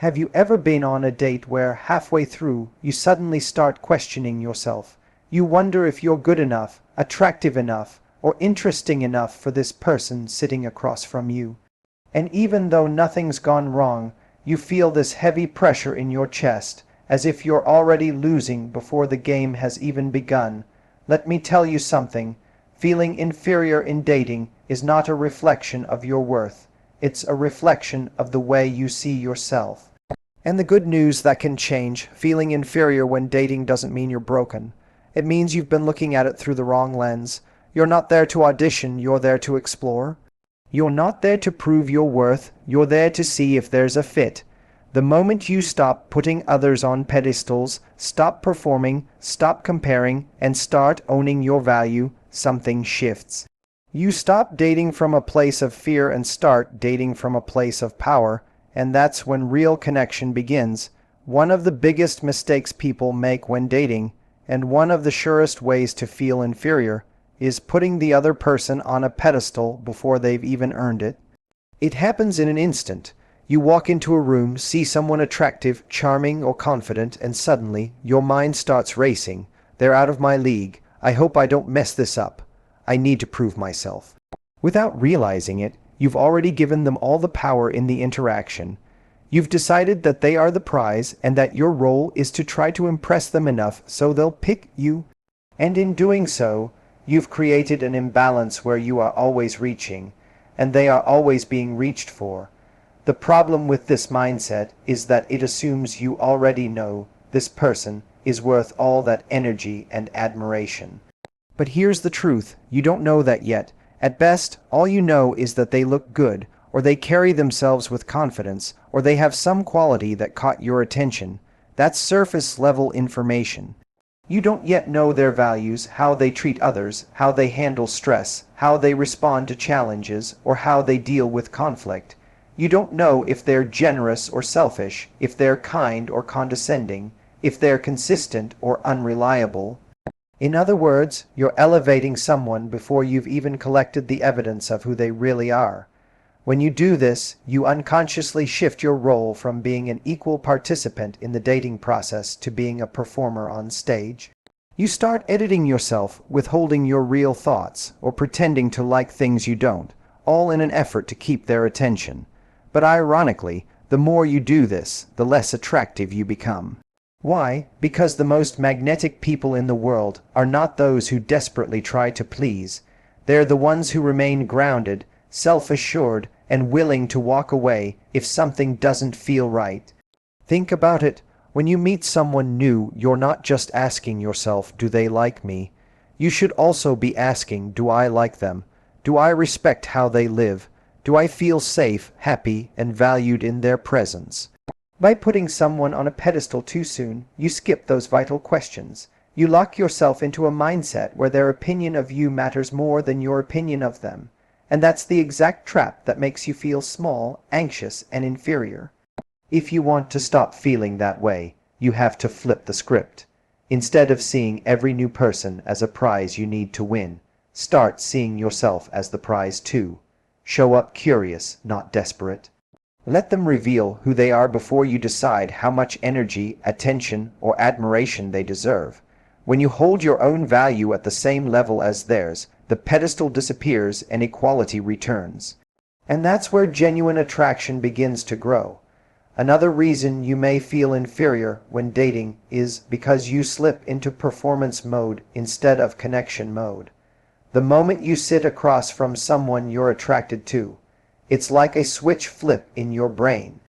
Have you ever been on a date where halfway through you suddenly start questioning yourself? You wonder if you're good enough, attractive enough, or interesting enough for this person sitting across from you. And even though nothing's gone wrong, you feel this heavy pressure in your chest, as if you're already losing before the game has even begun. Let me tell you something. Feeling inferior in dating is not a reflection of your worth. It's a reflection of the way you see yourself. And the good news that can change, feeling inferior when dating doesn't mean you're broken. It means you've been looking at it through the wrong lens. You're not there to audition, you're there to explore. You're not there to prove your worth, you're there to see if there's a fit. The moment you stop putting others on pedestals, stop performing, stop comparing, and start owning your value, something shifts. You stop dating from a place of fear and start dating from a place of power. And that's when real connection begins. One of the biggest mistakes people make when dating, and one of the surest ways to feel inferior, is putting the other person on a pedestal before they've even earned it. It happens in an instant. You walk into a room, see someone attractive, charming, or confident, and suddenly your mind starts racing. They're out of my league. I hope I don't mess this up. I need to prove myself. Without realizing it, you've already given them all the power in the interaction. You've decided that they are the prize and that your role is to try to impress them enough so they'll pick you. And in doing so, you've created an imbalance where you are always reaching, and they are always being reached for. The problem with this mindset is that it assumes you already know this person is worth all that energy and admiration. But here's the truth, you don't know that yet. At best, all you know is that they look good, or they carry themselves with confidence, or they have some quality that caught your attention. That's surface-level information. You don't yet know their values, how they treat others, how they handle stress, how they respond to challenges, or how they deal with conflict. You don't know if they're generous or selfish, if they're kind or condescending, if they're consistent or unreliable. In other words, you're elevating someone before you've even collected the evidence of who they really are. When you do this, you unconsciously shift your role from being an equal participant in the dating process to being a performer on stage. You start editing yourself, withholding your real thoughts, or pretending to like things you don't, all in an effort to keep their attention. But ironically, the more you do this, the less attractive you become. Why? Because the most magnetic people in the world are not those who desperately try to please. They're the ones who remain grounded, self-assured, and willing to walk away if something doesn't feel right. Think about it. When you meet someone new, you're not just asking yourself, do they like me? You should also be asking, do I like them? Do I respect how they live? Do I feel safe, happy, and valued in their presence? By putting someone on a pedestal too soon, you skip those vital questions. You lock yourself into a mindset where their opinion of you matters more than your opinion of them. And that's the exact trap that makes you feel small, anxious, and inferior. If you want to stop feeling that way, you have to flip the script. Instead of seeing every new person as a prize you need to win, start seeing yourself as the prize too. Show up curious, not desperate. Let them reveal who they are before you decide how much energy, attention, or admiration they deserve. When you hold your own value at the same level as theirs, the pedestal disappears and equality returns. And that's where genuine attraction begins to grow. Another reason you may feel inferior when dating is because you slip into performance mode instead of connection mode. The moment you sit across from someone you're attracted to, it's like a switch flip in your brain.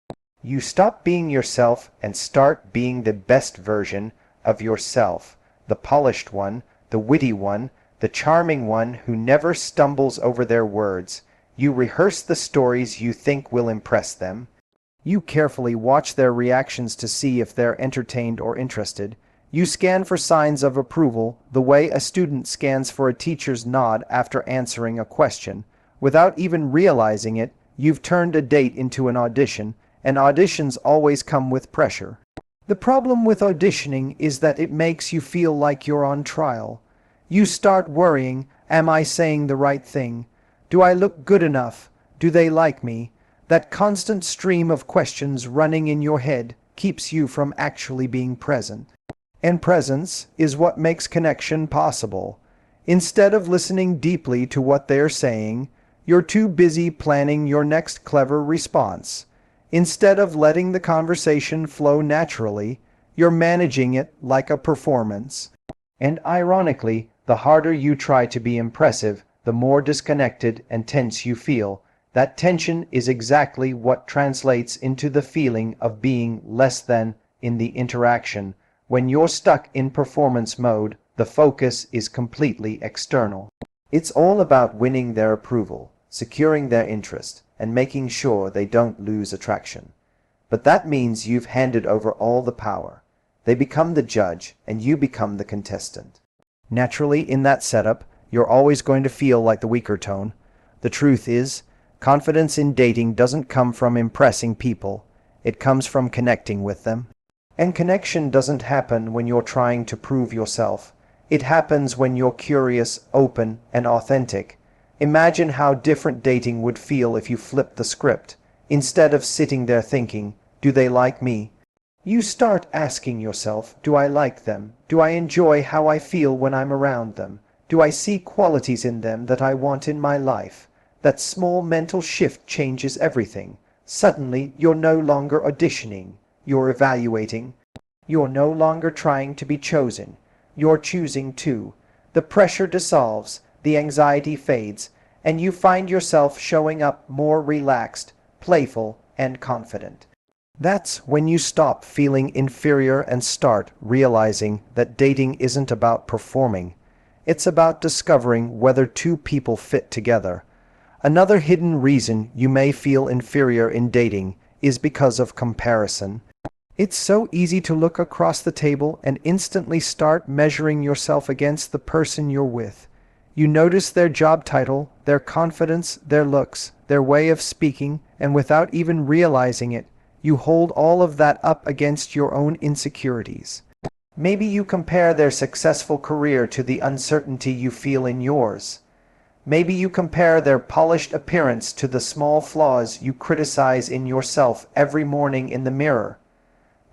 You stop being yourself and start being the best version of yourself, the polished one, the witty one, the charming one who never stumbles over their words. You rehearse the stories you think will impress them. You carefully watch their reactions to see if they're entertained or interested. You scan for signs of approval, the way a student scans for a teacher's nod after answering a question. Without even realizing it, you've turned a date into an audition, and auditions always come with pressure. The problem with auditioning is that it makes you feel like you're on trial. You start worrying, am I saying the right thing? Do I look good enough? Do they like me? That constant stream of questions running in your head keeps you from actually being present. And presence is what makes connection possible. Instead of listening deeply to what they're saying, you're too busy planning your next clever response. Instead of letting the conversation flow naturally, you're managing it like a performance. And ironically, the harder you try to be impressive, the more disconnected and tense you feel. That tension is exactly what translates into the feeling of being less than in the interaction. When you're stuck in performance mode, the focus is completely external. It's all about winning their approval, securing their interest, and making sure they don't lose attraction. But that means you've handed over all the power. They become the judge, and you become the contestant. Naturally, in that setup, you're always going to feel like the weaker tone. The truth is, confidence in dating doesn't come from impressing people. It comes from connecting with them. And connection doesn't happen when you're trying to prove yourself. It happens when you're curious, open, and authentic. Imagine how different dating would feel if you flipped the script. Instead of sitting there thinking, "Do they like me?" you start asking yourself, "Do I like them? Do I enjoy how I feel when I'm around them? Do I see qualities in them that I want in my life?" That small mental shift changes everything. Suddenly, you're no longer auditioning. You're evaluating. You're no longer trying to be chosen. You're choosing to. The pressure dissolves, the anxiety fades, and you find yourself showing up more relaxed, playful, and confident. That's when you stop feeling inferior and start realizing that dating isn't about performing. It's about discovering whether two people fit together. Another hidden reason you may feel inferior in dating is because of comparison. It's so easy to look across the table and instantly start measuring yourself against the person you're with. You notice their job title, their confidence, their looks, their way of speaking, and without even realizing it, you hold all of that up against your own insecurities. Maybe you compare their successful career to the uncertainty you feel in yours. Maybe you compare their polished appearance to the small flaws you criticize in yourself every morning in the mirror.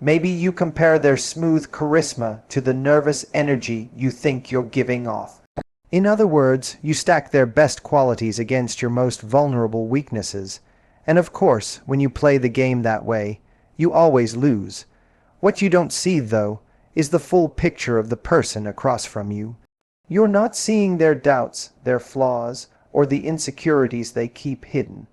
Maybe you compare their smooth charisma to the nervous energy you think you're giving off. In other words, you stack their best qualities against your most vulnerable weaknesses. And of course, when you play the game that way, you always lose. What you don't see, though, is the full picture of the person across from you. You're not seeing their doubts, their flaws, or the insecurities they keep hidden.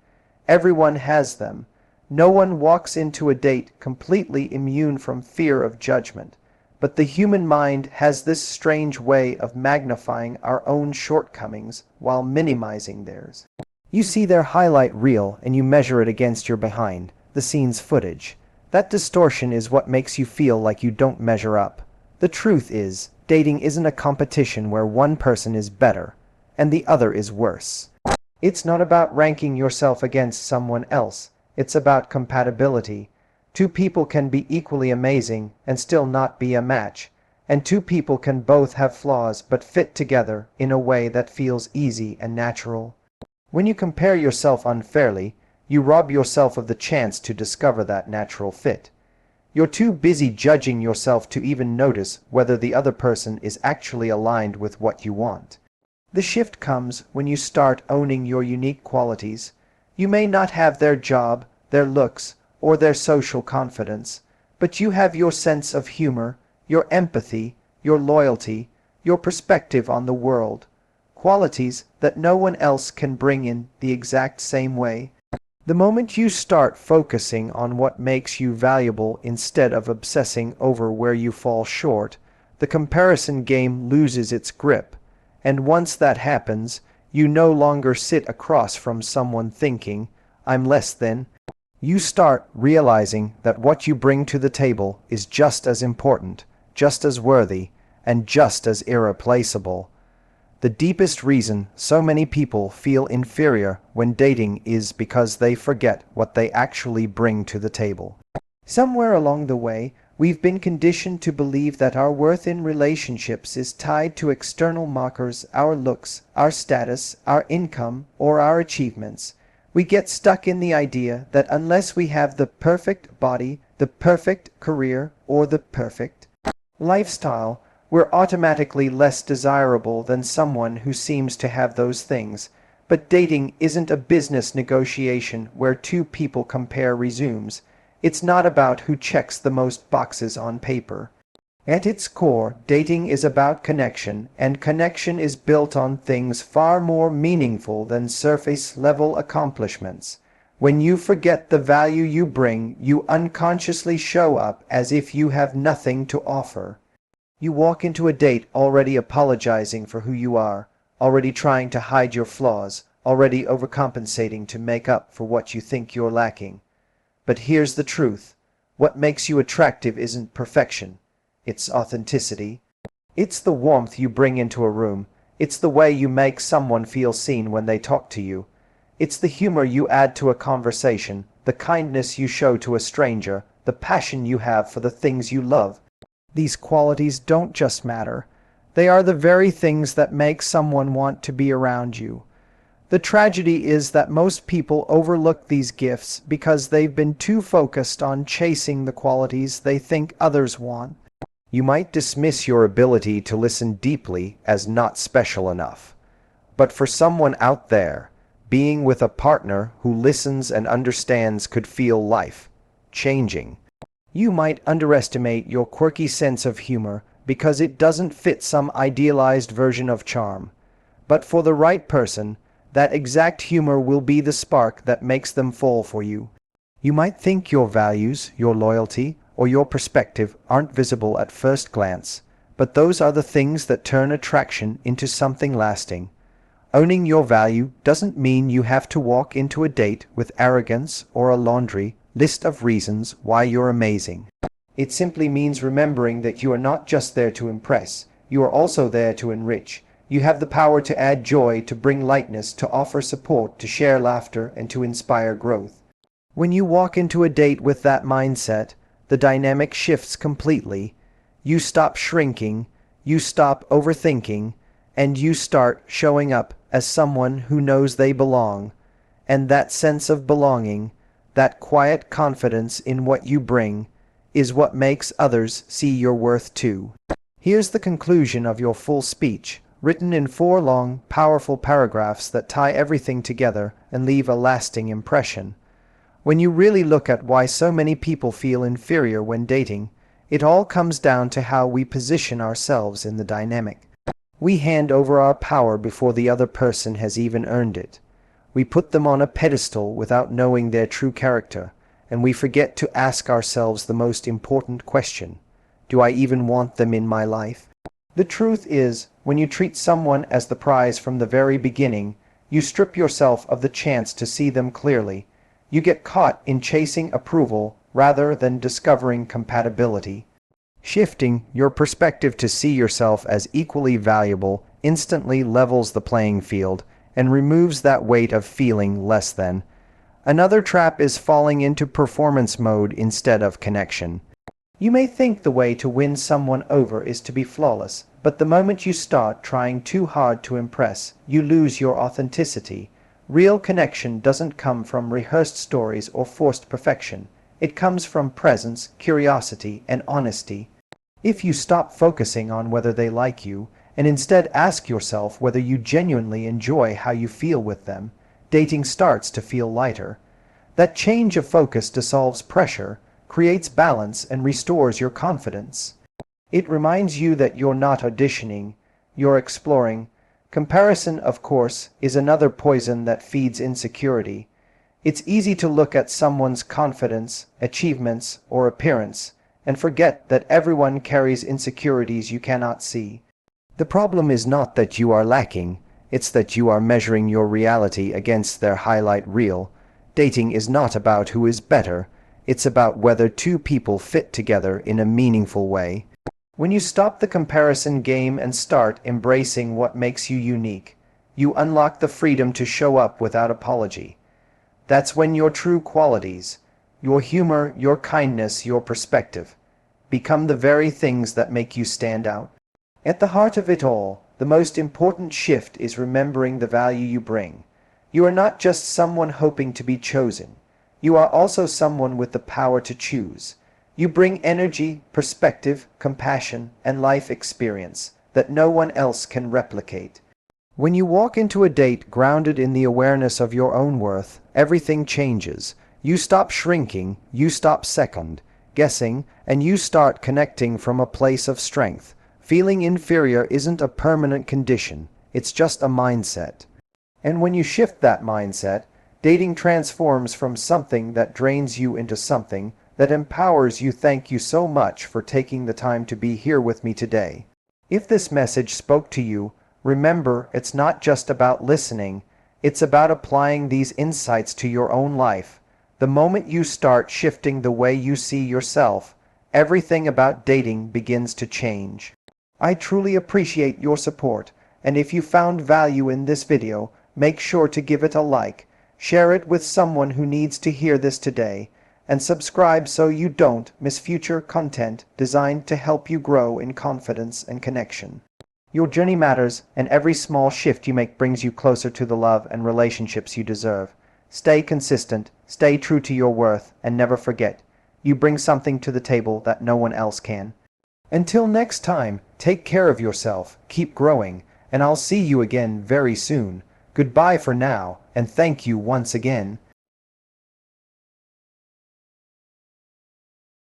Everyone has them. No one walks into a date completely immune from fear of judgment. But the human mind has this strange way of magnifying our own shortcomings while minimizing theirs. You see their highlight reel and you measure it against your behind the scenes footage. That distortion is what makes you feel like you don't measure up. The truth is, dating isn't a competition where one person is better and the other is worse. It's not about ranking yourself against someone else. It's about compatibility. Two people can be equally amazing and still not be a match. And two people can both have flaws but fit together in a way that feels easy and natural. When you compare yourself unfairly, you rob yourself of the chance to discover that natural fit. You're too busy judging yourself to even notice whether the other person is actually aligned with what you want. The shift comes when you start owning your unique qualities. You may not have their job, their looks, or their social confidence, but you have your sense of humor, your empathy, your loyalty, your perspective on the world, qualities that no one else can bring in the exact same way. The moment you start focusing on what makes you valuable instead of obsessing over where you fall short, the comparison game loses its grip. And once that happens, you no longer sit across from someone thinking, "I'm less than." You start realizing that what you bring to the table is just as important, just as worthy, and just as irreplaceable. The deepest reason so many people feel inferior when dating is because they forget what they actually bring to the table. Somewhere along the way, we've been conditioned to believe that our worth in relationships is tied to external markers, our looks, our status, our income, or our achievements. We get stuck in the idea that unless we have the perfect body, the perfect career, or the perfect lifestyle, we're automatically less desirable than someone who seems to have those things. But dating isn't a business negotiation where two people compare resumes. It's not about who checks the most boxes on paper. At its core, dating is about connection, and connection is built on things far more meaningful than surface-level accomplishments. When you forget the value you bring, you unconsciously show up as if you have nothing to offer. You walk into a date already apologizing for who you are, already trying to hide your flaws, already overcompensating to make up for what you think you're lacking. But here's the truth. What makes you attractive isn't perfection. It's authenticity. It's the warmth you bring into a room. It's the way you make someone feel seen when they talk to you. It's the humor you add to a conversation, the kindness you show to a stranger, the passion you have for the things you love. These qualities don't just matter. They are the very things that make someone want to be around you. The tragedy is that most people overlook these gifts because they've been too focused on chasing the qualities they think others want. You might dismiss your ability to listen deeply as not special enough. But for someone out there, being with a partner who listens and understands could feel life-changing. You might underestimate your quirky sense of humor because it doesn't fit some idealized version of charm. But for the right person, that exact humor will be the spark that makes them fall for you. You might think your values, your loyalty, or your perspective aren't visible at first glance, but those are the things that turn attraction into something lasting. Owning your value doesn't mean you have to walk into a date with arrogance or a laundry list of reasons why you're amazing. It simply means remembering that you are not just there to impress, you are also there to enrich. You have the power to add joy, to bring lightness, to offer support, to share laughter, and to inspire growth. When you walk into a date with that mindset, the dynamic shifts completely. You stop shrinking, you stop overthinking, and you start showing up as someone who knows they belong. And that sense of belonging, that quiet confidence in what you bring, is what makes others see your worth too. Here's the conclusion of your full speech, written in 4 long, powerful paragraphs that tie everything together and leave a lasting impression. When you really look at why so many people feel inferior when dating, it all comes down to how we position ourselves in the dynamic. We hand over our power before the other person has even earned it. We put them on a pedestal without knowing their true character, and we forget to ask ourselves the most important question: do I even want them in my life? The truth is, when you treat someone as the prize from the very beginning, you strip yourself of the chance to see them clearly. You get caught in chasing approval rather than discovering compatibility. Shifting your perspective to see yourself as equally valuable instantly levels the playing field and removes that weight of feeling less than. Another trap is falling into performance mode instead of connection. You may think the way to win someone over is to be flawless, but the moment you start trying too hard to impress, you lose your authenticity. Real connection doesn't come from rehearsed stories or forced perfection. It comes from presence, curiosity, and honesty. If you stop focusing on whether they like you, and instead ask yourself whether you genuinely enjoy how you feel with them, dating starts to feel lighter. That change of focus dissolves pressure, creates balance, and restores your confidence. It reminds you that you're not auditioning, you're exploring. Comparison, of course, is another poison that feeds insecurity. It's easy to look at someone's confidence, achievements, or appearance, and forget that everyone carries insecurities you cannot see. The problem is not that you are lacking, it's that you are measuring your reality against their highlight reel. Dating is not about who is better, it's about whether two people fit together in a meaningful way. When you stop the comparison game and start embracing what makes you unique, you unlock the freedom to show up without apology. That's when your true qualities, your humor, your kindness, your perspective, become the very things that make you stand out. At the heart of it all, the most important shift is remembering the value you bring. You are not just someone hoping to be chosen. You are also someone with the power to choose. You bring energy, perspective, compassion, and life experience that no one else can replicate. When you walk into a date grounded in the awareness of your own worth, everything changes. You stop shrinking, you stop second guessing, and you start connecting from a place of strength. Feeling inferior isn't a permanent condition, it's just a mindset. And when you shift that mindset, dating transforms from something that drains you into something that empowers you. Thank you so much for taking the time to be here with me today. If this message spoke to you, remember, it's not just about listening, it's about applying these insights to your own life. The moment you start shifting the way you see yourself, everything about dating begins to change. I truly appreciate your support, and if you found value in this video, make sure to give it a like, share it with someone who needs to hear this today, and subscribe so you don't miss future content designed to help you grow in confidence and connection. Your journey matters, and every small shift you make brings you closer to the love and relationships you deserve. Stay consistent, stay true to your worth, and never forget, you bring something to the table that no one else can. Until next time, take care of yourself, keep growing, and I'll see you again very soon. Goodbye for now, and thank you once again.